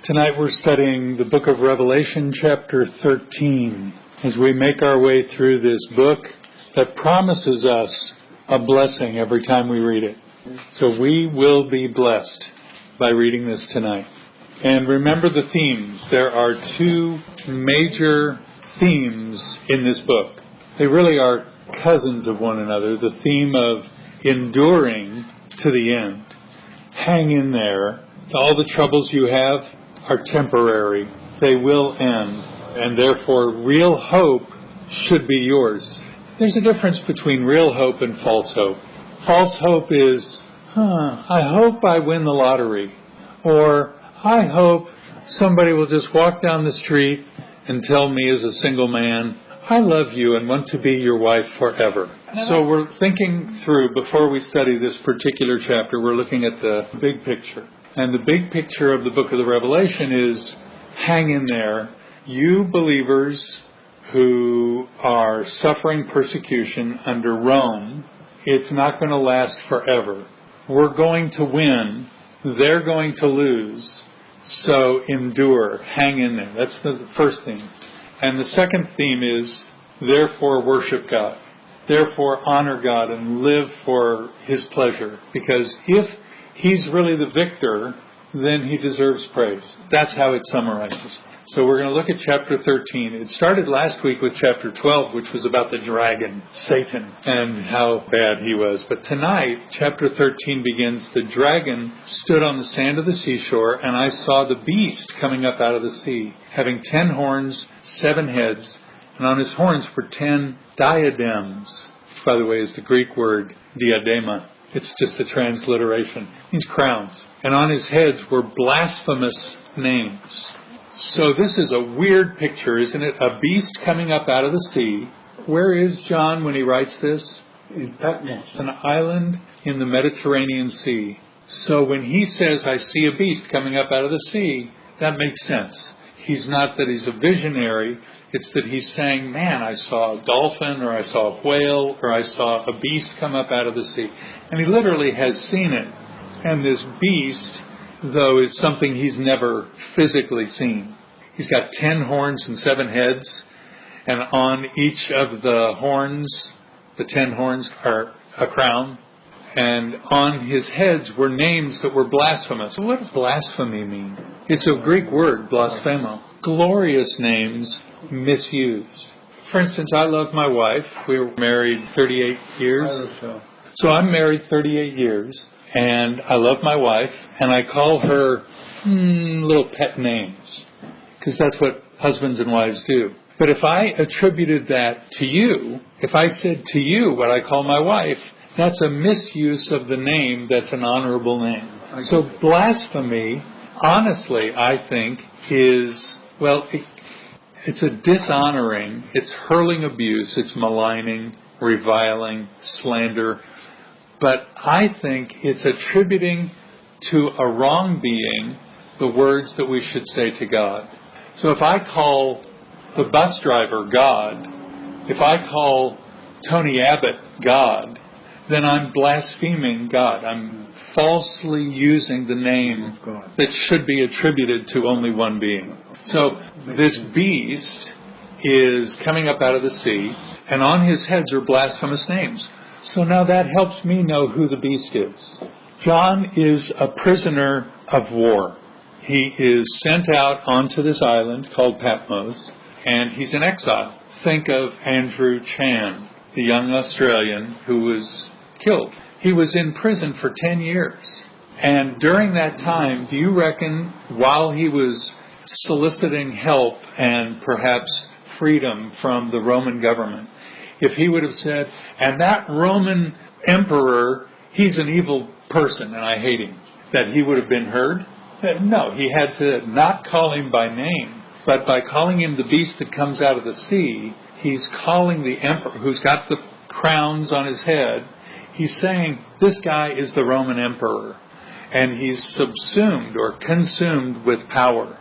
Tonight we're studying the book of Revelation, chapter 13, as we make our way through this book that promises us a blessing every time we read it. So we will be blessed by reading this tonight. And remember the themes. There are two major themes in this book. They really are cousins of one another. The theme of enduring to the end. Hang in there. All the troubles you have are temporary. They will end. And therefore, real hope should be yours. There's a difference between real hope and false hope. False hope is, I hope I win the lottery. Or, I hope somebody will just walk down the street and tell me as a single man, I love you and want to be your wife forever. So we're thinking through, before we study this particular chapter, we're looking at the big picture. And the big picture of the book of the Revelation is, hang in there. You believers who are suffering persecution under Rome, it's not going to last forever. We're going to win. They're going to lose. So endure. Hang in there. That's the first theme. And the second theme is, therefore worship God. Therefore honor God and live for His pleasure. Because if He's really the victor, then He deserves praise. That's how it summarizes. So we're going to look at chapter 13. It started last week with chapter 12, which was about the dragon, Satan, and how bad he was. But tonight, chapter 13 begins, the dragon stood on the sand of the seashore, and I saw the beast coming up out of the sea, having 10 horns, 7 heads, and on his horns were 10 diadems. Which, by the way, is the Greek word diadema. It's just a transliteration. It means crowns. And on his heads were blasphemous names. So this is a weird picture, isn't it? A beast coming up out of the sea. Where is John when he writes this? In Patmos. An island in the Mediterranean Sea. So when he says, I see a beast coming up out of the sea, that makes sense. He's not that he's a visionary. It's that he's saying, man, I saw a dolphin, or I saw a whale, or I saw a beast come up out of the sea. And he literally has seen it. And this beast, though, is something he's never physically seen. He's got 10 horns and 7 heads. And on each of the horns, the 10 horns are a crown. And on his heads were names that were blasphemous. What does blasphemy mean? It's a Greek word, blasphemo. Glorious names misused. For instance, I love my wife. We were married 38 years. So I'm married 38 years, and I love my wife, and I call her little pet names, because that's what husbands and wives do. But if I attributed that to you, if I said to you what I call my wife, that's a misuse of the name that's an honorable name. So blasphemy, honestly, I think, is, well, it's a dishonoring, it's hurling abuse, it's maligning, reviling, slander. But I think it's attributing to a wrong being the words that we should say to God. So if I call the bus driver God, if I call Tony Abbott God, then I'm blaspheming God. I'm falsely using the name that should be attributed to only one being. So this beast is coming up out of the sea, and on his heads are blasphemous names. So now that helps me know who the beast is. John is a prisoner of war. He is sent out onto this island called Patmos, and he's in exile. Think of Andrew Chan, the young Australian who was killed. He was in prison for 10 years. And during that time, do you reckon, while he was soliciting help and perhaps freedom from the Roman government, if he would have said, and that Roman emperor, he's an evil person and I hate him, that he would have been heard? No, he had to not call him by name, but by calling him the beast that comes out of the sea, he's calling the emperor who's got the crowns on his head, he's saying, this guy is the Roman emperor, and he's subsumed or consumed with power.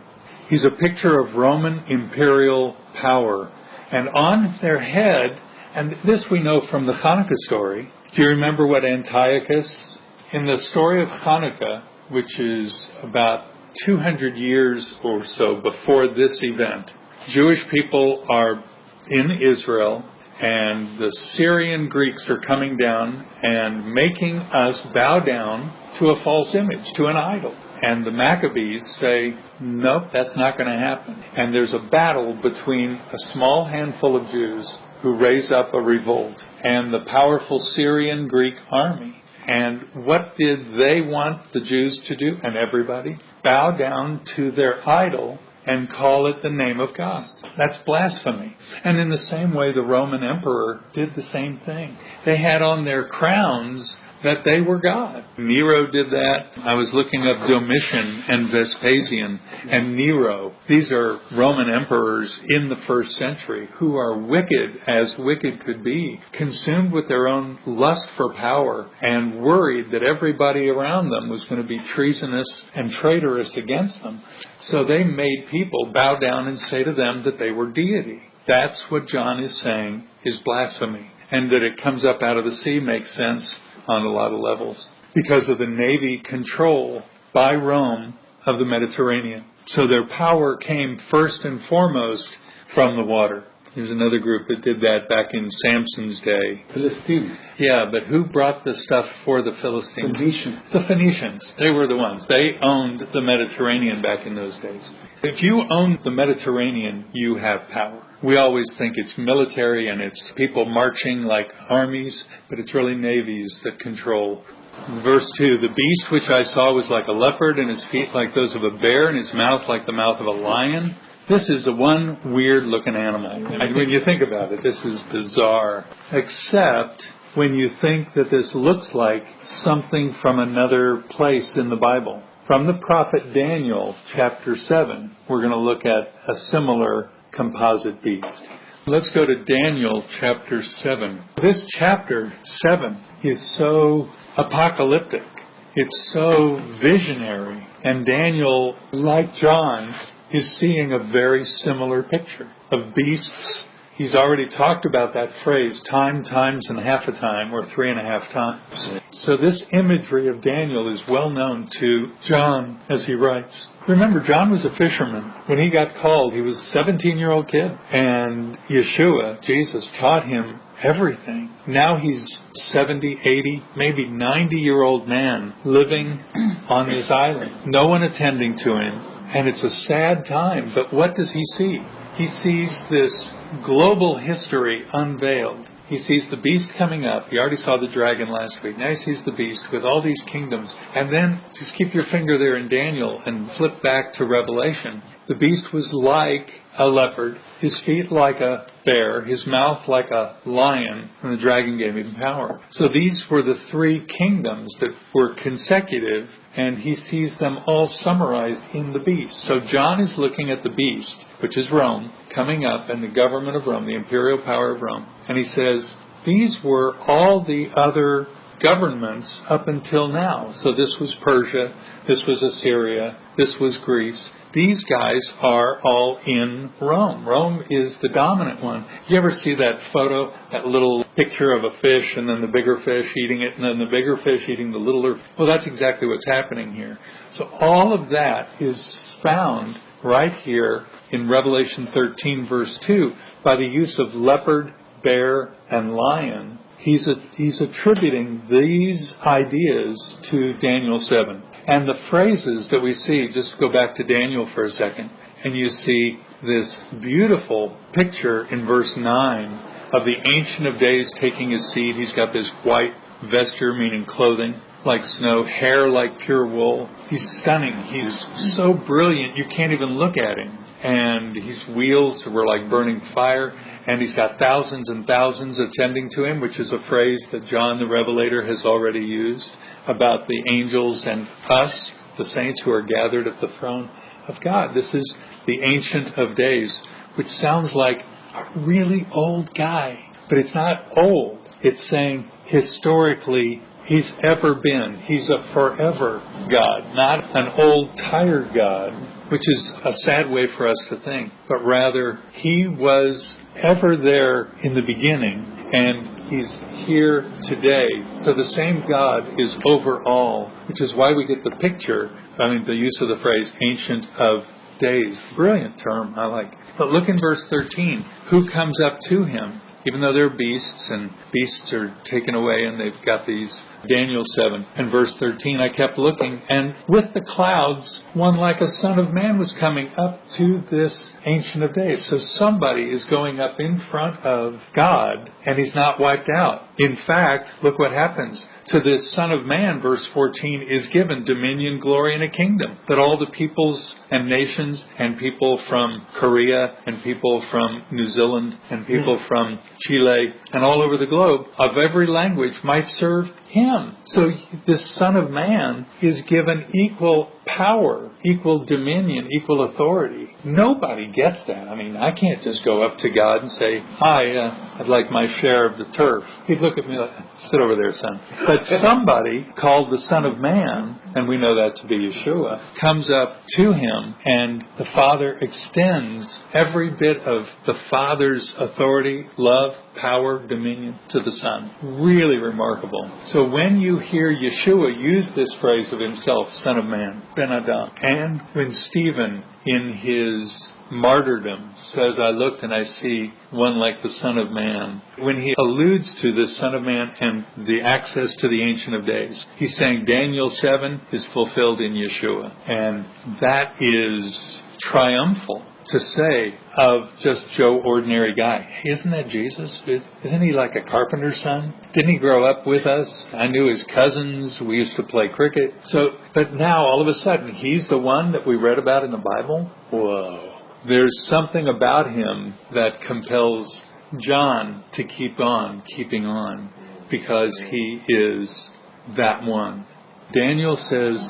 He's a picture of Roman imperial power. And on their head, and this we know from the Hanukkah story. Do you remember what Antiochus, in the story of Hanukkah, which is about 200 years or so before this event, Jewish people are in Israel, and the Syrian Greeks are coming down and making us bow down to a false image, to an idol. And the Maccabees say, nope, that's not going to happen. And there's a battle between a small handful of Jews who raise up a revolt and the powerful Syrian Greek army. And what did they want the Jews to do, and everybody? Bow down to their idol and call it the name of God. That's blasphemy. And in the same way, the Roman emperor did the same thing. They had on their crowns that they were God. Nero did that. I was looking up Domitian and Vespasian and Nero. These are Roman emperors in the first century who are wicked as wicked could be, consumed with their own lust for power and worried that everybody around them was going to be treasonous and traitorous against them. So they made people bow down and say to them that they were deity. That's what John is saying is blasphemy. And that it comes up out of the sea makes sense on a lot of levels because of the navy control by Rome of the Mediterranean. So their power came first and foremost from the water. There's another group that did that back in Samson's day. Philistines. Yeah, but who brought the stuff for the Philistines? Phoenicians. The Phoenicians. They were the ones. They owned the Mediterranean back in those days. If you own the Mediterranean, you have power. We always think it's military and it's people marching like armies, but it's really navies that control. Verse 2, the beast which I saw was like a leopard, and his feet like those of a bear, and his mouth like the mouth of a lion. This is one weird-looking animal. And when you think about it, this is bizarre. Except when you think that this looks like something from another place in the Bible. From the prophet Daniel, chapter 7, we're going to look at a similar composite beast. Let's go to Daniel chapter 7. This chapter 7 is so apocalyptic. It's so visionary. And Daniel, like John, is seeing a very similar picture of beasts. He's already talked about that phrase, time, times, and half a time, or 3.5 times. So this imagery of Daniel is well known to John as he writes. Remember, John was a fisherman. When he got called, he was a 17-year-old kid. And Yeshua, Jesus, taught him everything. Now he's 70, 80, maybe 90-year-old man living on this island. No one attending to him. And it's a sad time. But what does he see? He sees this global history unveiled. He sees the beast coming up. He already saw the dragon last week. Now he sees the beast with all these kingdoms. And then, just keep your finger there in Daniel and flip back to Revelation. The beast was like a leopard, his feet like a bear, his mouth like a lion, and the dragon gave him power. So these were the three kingdoms that were consecutive, and he sees them all summarized in the beast. So John is looking at the beast, which is Rome, coming up, and the government of Rome, the imperial power of Rome. And he says, these were all the other governments up until now. So this was Persia, this was Assyria, this was Greece. These guys are all in Rome. Rome is the dominant one. You ever see that photo, that little picture of a fish and then the bigger fish eating it and then the bigger fish eating the littler? Well, that's exactly what's happening here. So all of that is found right here in Revelation 13, verse 2, by the use of leopard, bear, and lion. He's attributing these ideas to Daniel 7. And the phrases that we see, just go back to Daniel for a second, and you see this beautiful picture in verse 9 of the Ancient of Days taking his seat. He's got this white vesture, meaning clothing, like snow, hair like pure wool. He's stunning. He's so brilliant, you can't even look at him. And his wheels were like burning fire. And he's got thousands and thousands attending to him, which is a phrase that John the Revelator has already used about the angels and us, the saints who are gathered at the throne of God. This is the Ancient of Days, which sounds like a really old guy. But it's not old. It's saying historically he's ever been. He's a forever God, not an old, tired God, which is a sad way for us to think. But rather, he was ever there in the beginning, and he's here today. So the same God is over all, which is why we get the picture the use of the phrase Ancient of Days. Brilliant term, I like. But look in verse 13. Who comes up to him? Even though they're beasts, and beasts are taken away, and they've got these, Daniel 7 and verse 13, I kept looking, and with the clouds, one like a son of man was coming up to this Ancient of Days. So somebody is going up in front of God, and he's not wiped out. In fact, look what happens. To this Son of Man, verse 14, is given dominion, glory, and a kingdom, that all the peoples and nations, and people from Korea, and people from New Zealand, and people from Chile, and all over the globe, of every language, might serve him. So this Son of Man is given equal power, equal dominion, equal authority. Nobody gets that. I can't just go up to God and say, hi, I'd like my share of the turf. He'd look at me like, sit over there, son. But somebody called the Son of Man, and we know that to be Yeshua, comes up to him, and the Father extends every bit of the Father's authority, love, power, dominion to the Son. Really remarkable. So when you hear Yeshua use this phrase of himself, Son of Man, Ben Adam, and when Stephen in his martyrdom says, I looked and I see one like the Son of Man, when he alludes to the Son of Man and the access to the Ancient of Days, he's saying Daniel 7 is fulfilled in Yeshua. And that is triumphal to say of just Joe, ordinary guy. Hey, isn't that Jesus? Isn't he like a carpenter's son? Didn't he grow up with us? I knew his cousins. We used to play cricket. But now all of a sudden, he's the one that we read about in the Bible? Whoa. There's something about him that compels John to keep on keeping on, because he is that one. Daniel says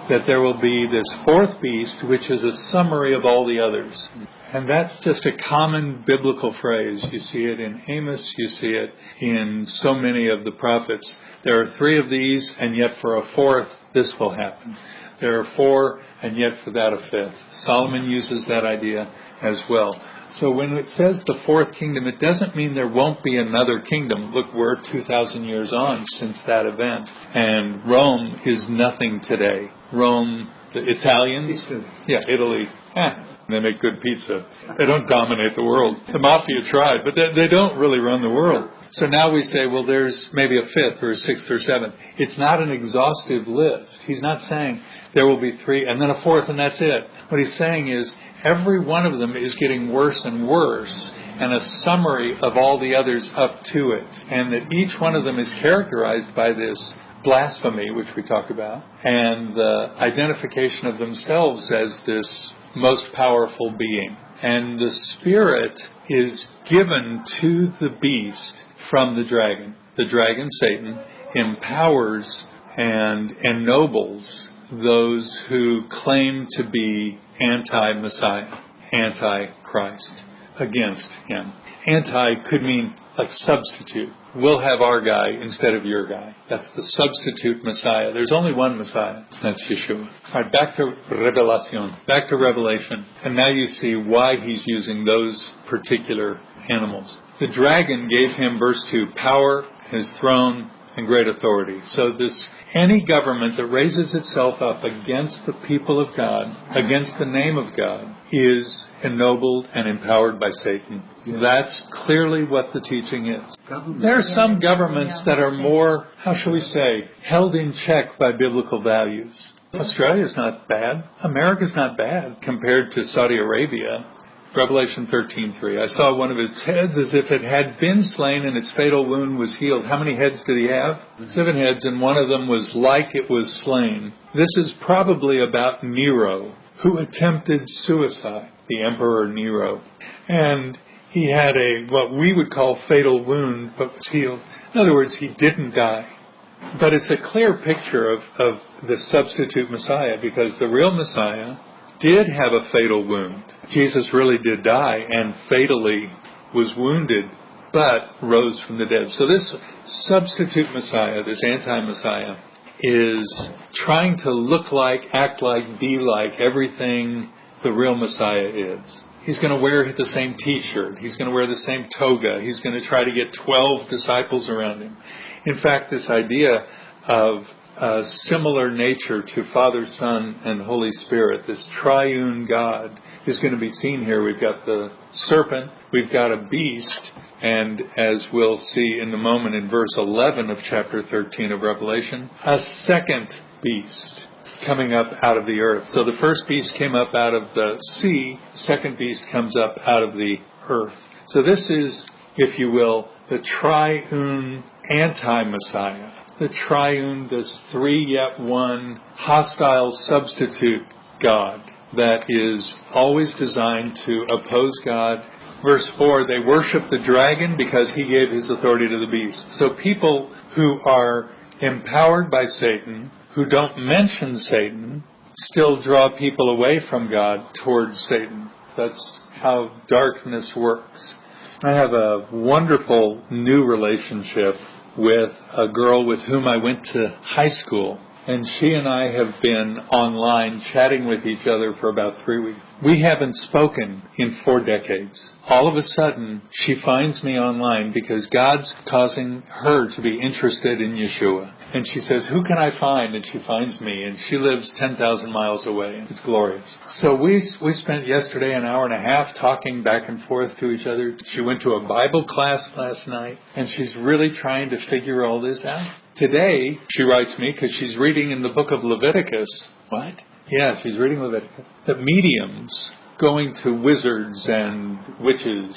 that there will be this fourth beast, which is a summary of all the others. And that's just a common biblical phrase. You see it in Amos, you see it in so many of the prophets. There are three of these, and yet for a fourth, this will happen. There are four, and yet for that a fifth. Solomon uses that idea as well. So when it says the fourth kingdom, it doesn't mean there won't be another kingdom. Look, we're 2,000 years on since that event. And Rome is nothing today. Rome, the Italians, Italy, they make good pizza. They don't dominate the world. The mafia tried, but they don't really run the world. So now we say, well, there's maybe a fifth or a sixth or seventh. It's not an exhaustive list. He's not saying there will be three and then a fourth and that's it. What he's saying is every one of them is getting worse and worse, and a summary of all the others up to it. And that each one of them is characterized by this blasphemy, which we talk about, and the identification of themselves as this most powerful being. And the Spirit is given to the beast from the dragon. The dragon, Satan, empowers and ennobles those who claim to be anti-Messiah, anti-Christ, against him. Anti could mean like substitute. We'll have our guy instead of your guy. That's the substitute Messiah. There's only one Messiah. That's Yeshua. All right, back to Revelation. And now you see why he's using those particular animals. The dragon gave him, verse 2, power, his throne, and great authority. So any government that raises itself up against the people of God, against the name of God, is ennobled and empowered by Satan. Yes. That's clearly what the teaching is. There are some governments that are more, how shall we say, held in check by biblical values. Australia's not bad. America's not bad compared to Saudi Arabia. Revelation 13:3. I saw one of its heads as if it had been slain and its fatal wound was healed. How many heads did he have? 7 heads, and one of them was like it was slain. This is probably about Nero, who attempted suicide, the Emperor Nero. And he had what we would call fatal wound, but was healed. In other words, he didn't die. But it's a clear picture of the substitute Messiah, because the real Messiah did have a fatal wound. Jesus really did die and fatally was wounded, but rose from the dead. So this substitute Messiah, this anti-Messiah, is trying to look like, act like, be like everything the real Messiah is. He's going to wear the same t-shirt. He's going to wear the same toga. He's going to try to get 12 disciples around him. In fact, this idea of similar nature to Father, Son, and Holy Spirit. This triune God is going to be seen here. We've got the serpent, we've got a beast, and as we'll see in a moment in verse 11 of chapter 13 of Revelation, a second beast coming up out of the earth. So the first beast came up out of the sea, the second beast comes up out of the earth. So this is, if you will, the triune anti-Messiah. The triune, this three yet one, hostile substitute God that is always designed to oppose God. Verse 4, they worship the dragon because he gave his authority to the beast. So people who are empowered by Satan, who don't mention Satan, still draw people away from God towards Satan. That's how darkness works. I have a wonderful new relationship with a girl with whom I went to high school, and she and I have been online chatting with each other for about 3 weeks. We haven't spoken in 4 decades. All of a sudden, she finds me online because God's causing her to be interested in Yeshua. And she says, who can I find? And she finds me, and she lives 10,000 miles away. It's glorious. So we spent yesterday an hour and a half talking back and forth to each other. She went to a Bible class last night, and she's really trying to figure all this out. Today, she writes me because she's reading in the book of Leviticus. What? Yeah, she's reading Leviticus. That mediums going to wizards and witches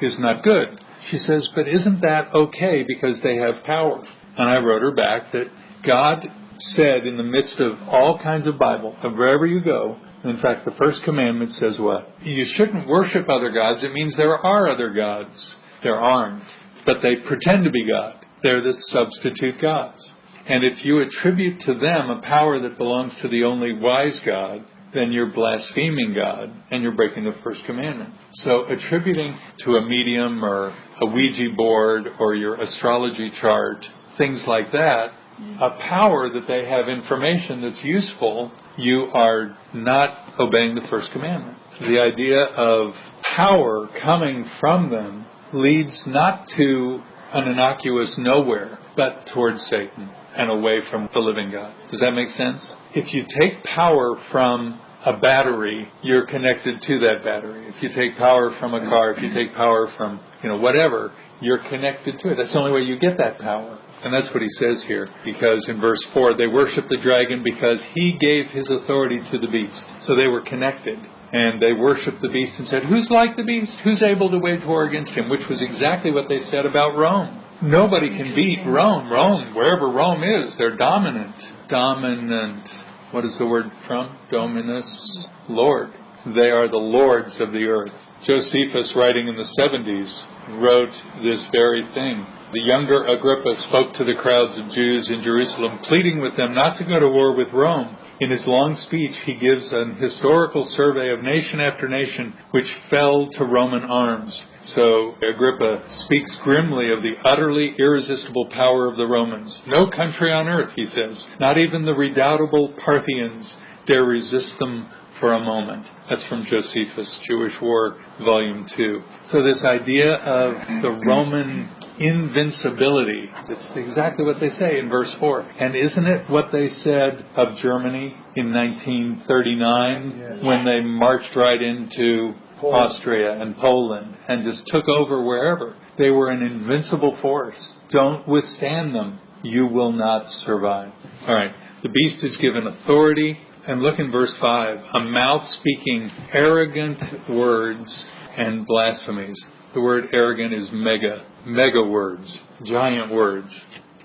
is not good. She says, but isn't that okay because they have power? And I wrote her back that God said in the midst of all kinds of Bible, of wherever you go, in fact, the first commandment says what? You shouldn't worship other gods. It means there are other gods. There aren't. But they pretend to be God. They're the substitute gods. And if you attribute to them a power that belongs to the only wise God, then you're blaspheming God and you're breaking the first commandment. So attributing to a medium or a Ouija board or your astrology chart, things like that, a power that they have information that's useful, you are not obeying the first commandment. The idea of power coming from them leads not to an innocuous nowhere, but towards Satan and away from the living God. Does that make sense? If you take power from a battery, you're connected to that battery. If you take power from a car, if you take power from, whatever, you're connected to it. That's the only way you get that power. And that's what he says here, because in verse 4, they worship the dragon because he gave his authority to the beast. So they were connected, and they worshiped the beast and said, who's like the beast? Who's able to wage war against him? Which was exactly what they said about Rome. Nobody can beat Rome. Wherever Rome is, they're dominant. Dominant. What is the word from? Dominus. Lord. They are the lords of the earth. Josephus, writing in the 70s, wrote this very thing. The younger Agrippa spoke to the crowds of Jews in Jerusalem, pleading with them not to go to war with Rome. In his long speech, he gives an historical survey of nation after nation which fell to Roman arms. So Agrippa speaks grimly of the utterly irresistible power of the Romans. No country on earth, he says, not even the redoubtable Parthians, dare resist them for a moment. That's from Josephus, Jewish War, Volume 2. So this idea of the Roman invincibility, it's exactly what they say in verse 4. And isn't it what they said of Germany in 1939 when they marched right into Austria and Poland and just took over wherever? They were an invincible force. Don't withstand them. You will not survive. All right. The beast is given authority. And look in verse 5. A mouth speaking arrogant words and blasphemies. The word arrogant is mega words, giant words,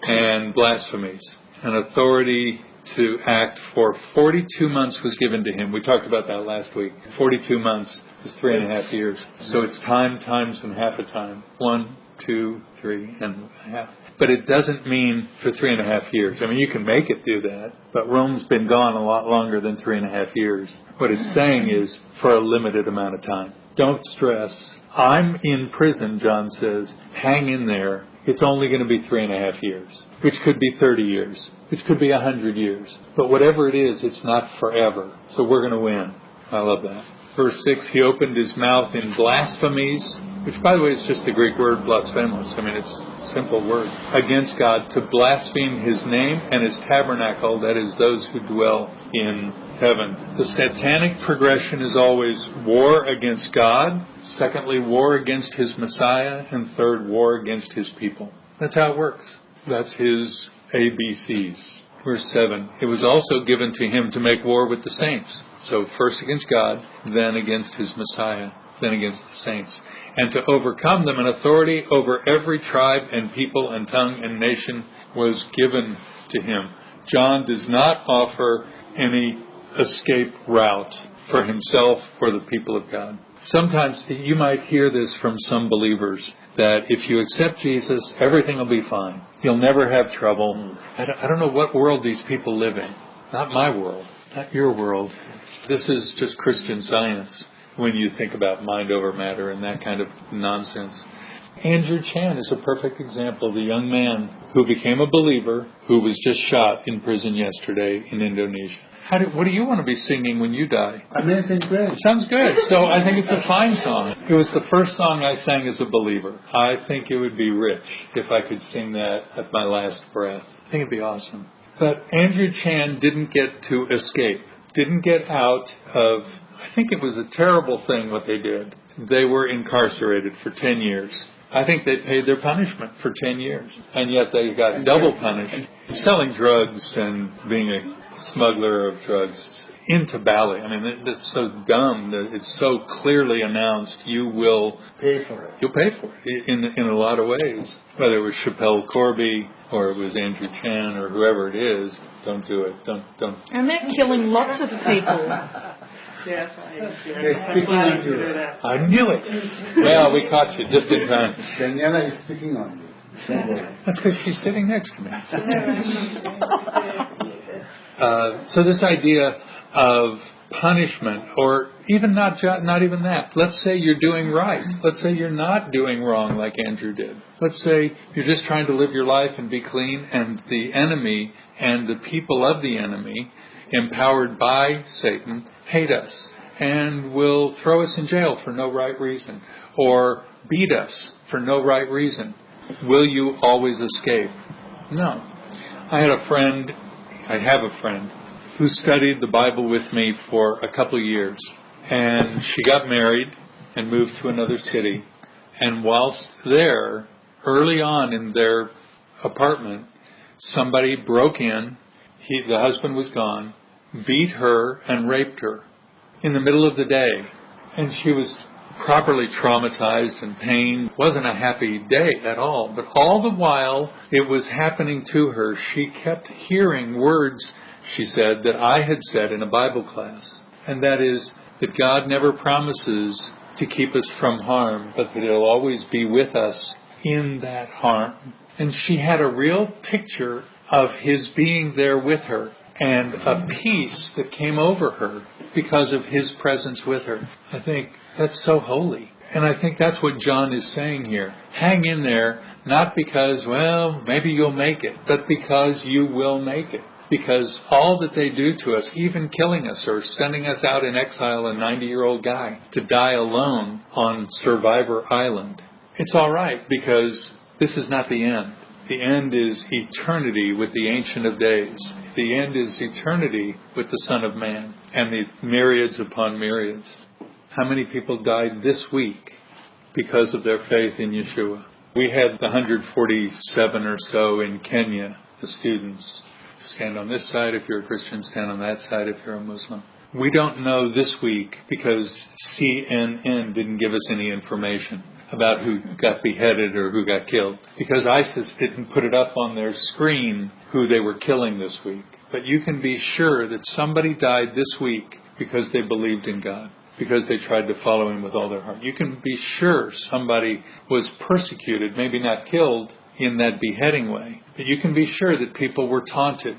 and blasphemies. An authority to act for 42 months was given to him. We talked about that last week. 42 months is 3.5 years. So it's time times and half a time. 1, 2, 3, and a half. But it doesn't mean for 3.5 years. I mean, you can make it do that, but Rome's been gone a lot longer than 3.5 years. What it's saying is for a limited amount of time. Don't stress. I'm in prison, John says. Hang in there. It's only going to be 3.5 years, which could be 30 years, which could be 100 years. But whatever it is, it's not forever. So we're going to win. I love that. Verse 6, he opened his mouth in blasphemies. which, by the way, is just the Greek word blasphemos. I mean, it's a simple word. Against God, to blaspheme His name and His tabernacle, that is, those who dwell in heaven. The satanic progression is always war against God, secondly, war against His Messiah, and third, war against His people. That's how it works. That's His ABCs. Verse 7, it was also given to Him to make war with the saints. So first against God, then against His Messiah, then against the saints. And to overcome them, an authority over every tribe and people and tongue and nation was given to Him. John does not offer any escape route for himself or the people of God. Sometimes you might hear this from some believers, that if you accept Jesus, everything will be fine. You'll never have trouble. I don't know what world these people live in. Not my world. Not your world. This is just Christian Science when you think about mind over matter and that kind of nonsense. Andrew Chan is a perfect example of the young man who became a believer who was just shot in prison yesterday in Indonesia. What do you want to be singing when you die? Amazing Grace. Sounds good. So I think it's a fine song. It was the first song I sang as a believer. I think it would be rich if I could sing that at my last breath. I think it'd be awesome. But Andrew Chan didn't get to escape. Didn't get out of, I think it was a terrible thing what they did. They were incarcerated for 10 years. I think they paid their punishment for 10 years. And yet they got double punished. Selling drugs and being a smuggler of drugs into Bali. I mean, it's so dumb that it's so clearly announced you will pay for it. You'll pay for it in a lot of ways. Whether it was Chappelle Corby or it was Andrew Chan or whoever it is, don't do it. Don't. And they're killing lots of people. Yes, they're speaking on you. I knew it. Well, we caught you just in time. Daniela is speaking on you. Don't worry. That's because she's sitting next to me. So this idea of punishment, or even not even that. Let's say you're doing right. Let's say you're not doing wrong like Andrew did. Let's say you're just trying to live your life and be clean, and the enemy and the people of the enemy, empowered by Satan, hate us and will throw us in jail for no right reason, or beat us for no right reason. Will you always escape? No. I have a friend who studied the Bible with me for a couple of years. And she got married and moved to another city. And whilst there, early on in their apartment, somebody broke in. The husband was gone, beat her and raped her in the middle of the day. And she was properly traumatized and pained. It wasn't a happy day at all. But all the while it was happening to her, she kept hearing words, she said, that I had said in a Bible class. And that is that God never promises to keep us from harm, but that He'll always be with us in that harm. And she had a real picture of His being there with her and a peace that came over her because of His presence with her. I think that's so holy. And I think that's what John is saying here. Hang in there, not because, well, maybe you'll make it, but because you will make it. Because all that they do to us, even killing us or sending us out in exile, a 90-year-old guy, to die alone on Survivor Island, it's all right because this is not the end. The end is eternity with the Ancient of Days. The end is eternity with the Son of Man and the myriads upon myriads. How many people died this week because of their faith in Yeshua? We had the 147 or so in Kenya, the students. Stand on this side if you're a Christian, stand on that side if you're a Muslim. We don't know this week because CNN didn't give us any information about who got beheaded or who got killed, because ISIS didn't put it up on their screen who they were killing this week. But you can be sure that somebody died this week because they believed in God, because they tried to follow Him with all their heart. You can be sure somebody was persecuted, maybe not killed in that beheading way, but you can be sure that people were taunted,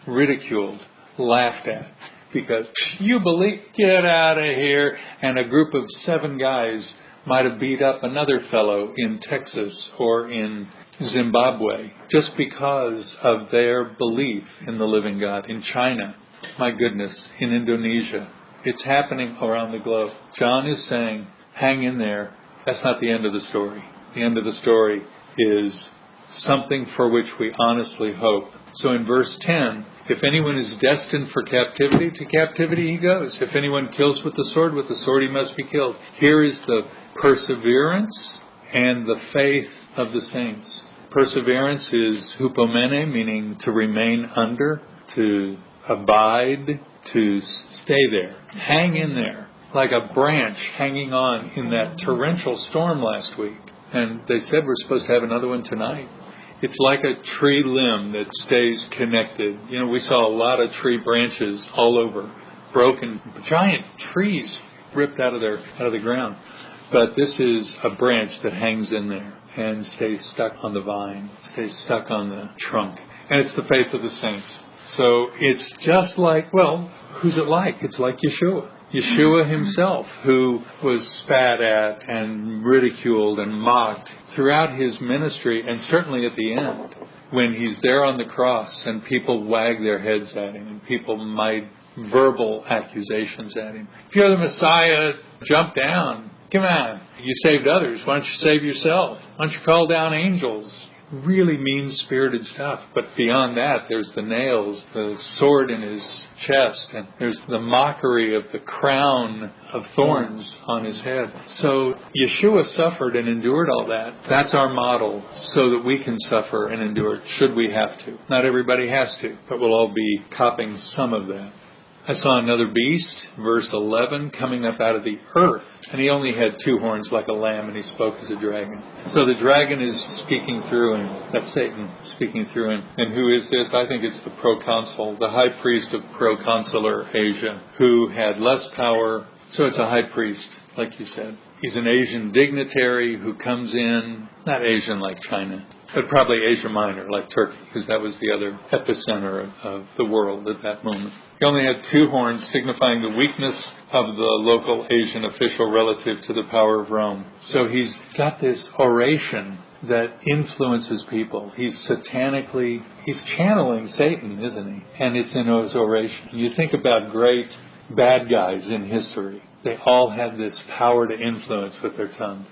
ridiculed, laughed at, because you believe, get out of here. And a group of 7 guys might have beat up another fellow in Texas or in Zimbabwe just because of their belief in the living God. In China, my goodness, in Indonesia, it's happening around the globe. John is saying, hang in there. That's not the end of the story. The end of the story is something for which we honestly hope. So in verse 10, if anyone is destined for captivity, to captivity he goes. If anyone kills with the sword he must be killed. Here is the perseverance and the faith of the saints. Perseverance is hupomene, meaning to remain under, to abide, to stay there. Hang in there, like a branch hanging on in that torrential storm last week. And they said we're supposed to have another one tonight. It's like a tree limb that stays connected. You know, we saw a lot of tree branches all over, broken, giant trees ripped out of the ground. But this is a branch that hangs in there and stays stuck on the vine, stays stuck on the trunk. And it's the faith of the saints. So it's just like, well, who's it like? It's like Yeshua. Yeshua himself, who was spat at and ridiculed and mocked throughout his ministry, and certainly at the end, when he's there on the cross and people wag their heads at him and people made verbal accusations at him. If you're the Messiah, jump down. Come on. You saved others. Why don't you save yourself? Why don't you call down angels? Really mean-spirited stuff. But beyond that, there's the nails, the sword in his chest, and there's the mockery of the crown of thorns on his head. So Yeshua suffered and endured all that. That's our model, so that we can suffer and endure, should we have to. Not everybody has to, but we'll all be copying some of that. I saw another beast, verse 11, coming up out of the earth. And he only had 2 horns like a lamb, and he spoke as a dragon. So the dragon is speaking through him. That's Satan speaking through him. And who is this? I think it's the proconsul, the high priest of proconsular Asia, who had less power. So it's a high priest, like you said. He's an Asian dignitary who comes in, not Asian like China, but probably Asia Minor, like Turkey, because that was the other epicenter of the world at that moment. He only had 2 horns, signifying the weakness of the local Asian official relative to the power of Rome. So he's got this oration that influences people. He's channeling Satan, isn't he? And it's in his oration. You think about great bad guys in history. They all had this power to influence with their tongue.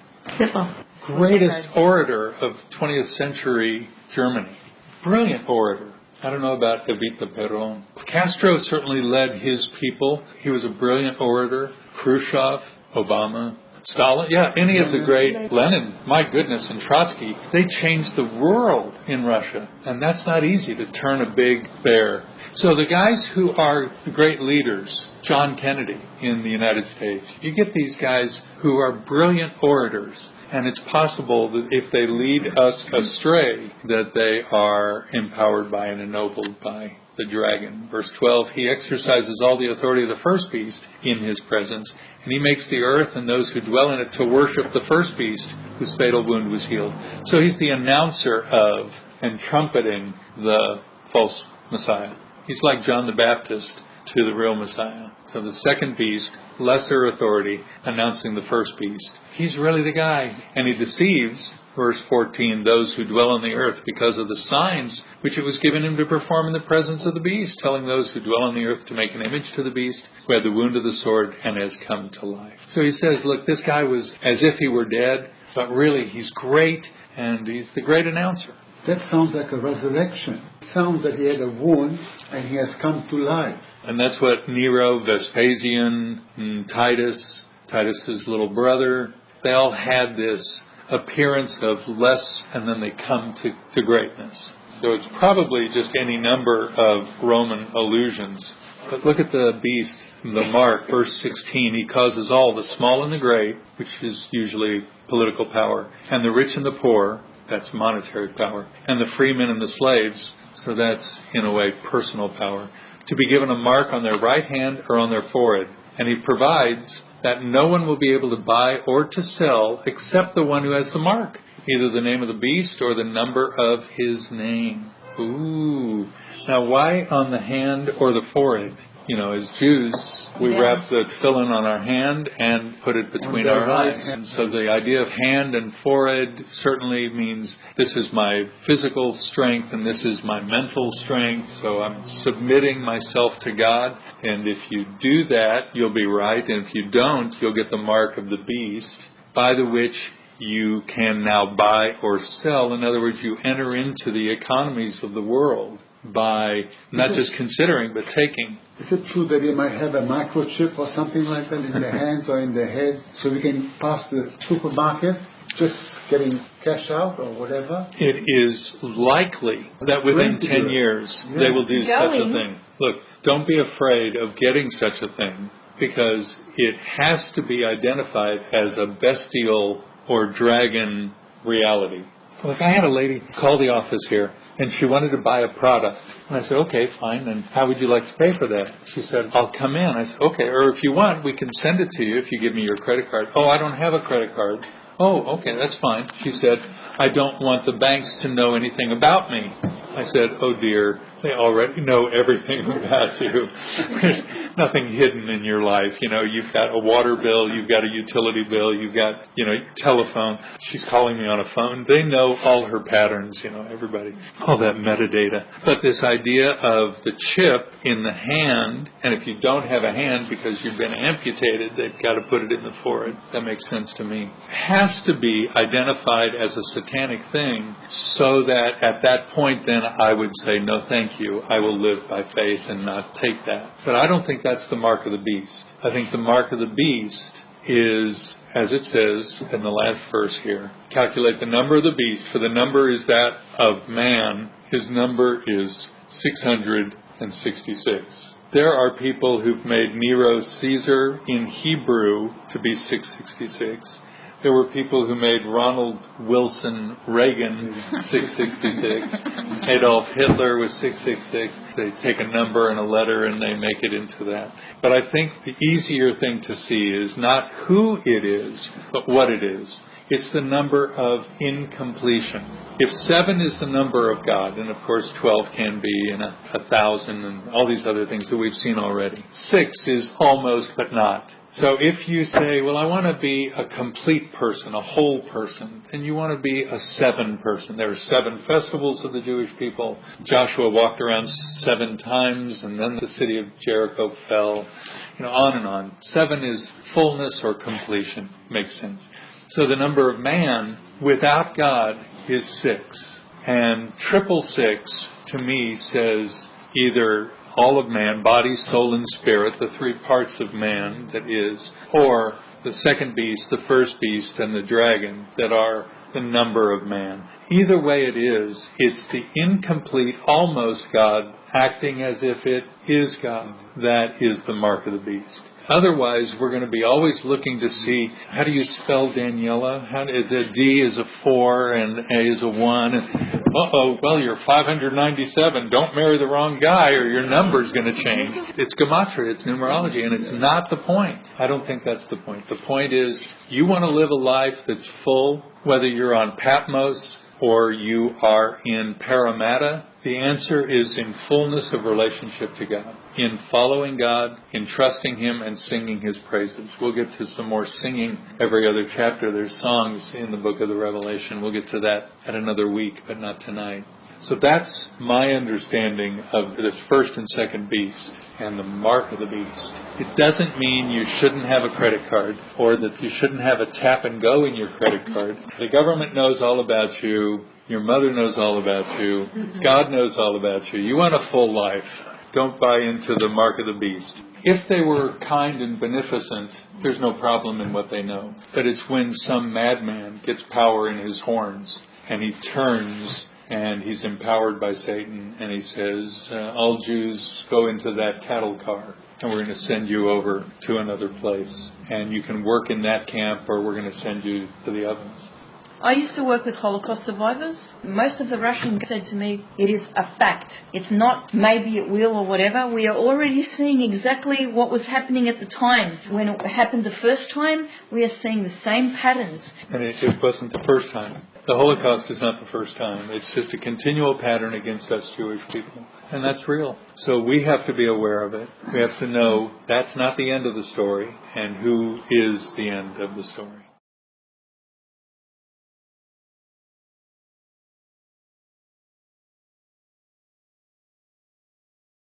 Greatest orator of 20th century Germany. Brilliant orator. I don't know about Evita Perón. Castro certainly led his people. He was a brilliant orator. Khrushchev, Obama, Stalin. Yeah, any of the great, Lenin, my goodness, and Trotsky. They changed the world in Russia. And that's not easy to turn a big bear. So the guys who are the great leaders, John Kennedy in the United States, you get these guys who are brilliant orators. And it's possible that if they lead us astray, that they are empowered by and ennobled by the dragon. Verse 12, he exercises all the authority of the first beast in his presence, and he makes the earth and those who dwell in it to worship the first beast whose fatal wound was healed. So he's the announcer of and trumpeting the false Messiah. He's like John the Baptist to the real Messiah. So the second beast, lesser authority, announcing the first beast. He's really the guy. And he deceives, verse 14, those who dwell on the earth because of the signs which it was given him to perform in the presence of the beast, telling those who dwell on the earth to make an image to the beast who had the wound of the sword and has come to life. So he says, look, this guy was as if he were dead, but really he's great, and he's the great announcer. That sounds like a resurrection. It sounds that he had a wound and he has come to life. And that's what Nero, Vespasian, and Titus's little brother, they all had this appearance of less, and then they come to greatness. So it's probably just any number of Roman allusions. But look at the beast, the mark, verse 16. He causes all, the small and the great, which is usually political power, and the rich and the poor, that's monetary power, and the freemen and the slaves, so that's, in a way, personal power, to be given a mark on their right hand or on their forehead. And he provides that no one will be able to buy or to sell except the one who has the mark, either the name of the beast or the number of his name. Ooh. Now, why on the hand or the forehead? You know, as Jews, we wrap the tefillin on our hand and put it between our eyes. And so the idea of hand and forehead certainly means this is my physical strength and this is my mental strength. So I'm submitting myself to God. And if you do that, you'll be right. And if you don't, you'll get the mark of the beast. by the which you can now buy or sell. In other words, you enter into the economies of the world by not just considering, but taking. Is it true that they might have a microchip or something like that in their hands or in their heads, so we can pass the supermarket just getting cash out or whatever? It is likely that within 10 years they will do such a thing. Look, don't be afraid of getting such a thing, because it has to be identified as a bestial or dragon reality. Look, I had a lady call the office here, and she wanted to buy a product. And I said, okay, fine, and how would you like to pay for that? She said, I'll come in. I said, okay, or if you want, we can send it to you if you give me your credit card. Oh, I don't have a credit card. Oh, okay, that's fine. She said, I don't want the banks to know anything about me. I said, oh dear, they already know everything about you. There's nothing hidden in your life. You know, you've got a water bill, you've got a utility bill, you've got, telephone. She's calling me on a phone. They know all her patterns, everybody, all that metadata. But this idea of the chip in the hand, and if you don't have a hand because you've been amputated, they've got to put it in the forehead. That makes sense to me. Has to be identified as a satanic thing, so that at that point then I would say, no thank you, I will live by faith and not take that. But I don't think that's the mark of the beast. I think the mark of the beast is, as it says in the last verse here, calculate the number of the beast, for the number is that of man. His number is 666. There are people who've made Nero Caesar in Hebrew to be 666. There were people who made Ronald Wilson Reagan 666. Adolf Hitler was 666. They take a number and a letter and they make it into that. But I think the easier thing to see is not who it is, but what it is. It's the number of incompletion. If 7 is the number of God, and of course 12 can be, and 1,000, and all these other things that we've seen already. 6 is almost but not. So if you say, well, I want to be a complete person, a whole person, then you want to be a 7 person. There are 7 festivals of the Jewish people. Joshua walked around 7 times, and then the city of Jericho fell. On and on. 7 is fullness or completion. Makes sense. So the number of man without God is 6. And 666 to me says either all of man, body, soul, and spirit, the 3 parts of man that is, or the second beast, the first beast, and the dragon that are the number of man. Either way it is, it's the incomplete, almost God, acting as if it is God. That is the mark of the beast. Otherwise, we're going to be always looking to see, how do you spell Daniela? The D is a 4 and A is a 1. Well, you're 597. Don't marry the wrong guy or your number's going to change. It's gematria, it's numerology, and it's not the point. I don't think that's the point. The point is, you want to live a life that's full, whether you're on Patmos or you are in Paramatta. The answer is in fullness of relationship to God, in following God, in trusting Him, and singing His praises. We'll get to some more singing every other chapter. There's songs in the book of the Revelation. We'll get to that at another week, but not tonight. So that's my understanding of this first and second beast and the mark of the beast. It doesn't mean you shouldn't have a credit card or that you shouldn't have a tap and go in your credit card. The government knows all about you. Your mother knows all about you. God knows all about you. You want a full life. Don't buy into the mark of the beast. If they were kind and beneficent, there's no problem in what they know. But it's when some madman gets power in his horns and he turns and he's empowered by Satan and he says, all Jews go into that cattle car and we're going to send you over to another place. And you can work in that camp or we're going to send you to the ovens. I used to work with Holocaust survivors. Most of the Russians said to me, it is a fact. It's not maybe it will or whatever. We are already seeing exactly what was happening at the time. When it happened the first time, we are seeing the same patterns. And it wasn't the first time. The Holocaust is not the first time. It's just a continual pattern against us Jewish people. And that's real. So we have to be aware of it. We have to know that's not the end of the story and who is the end of the story.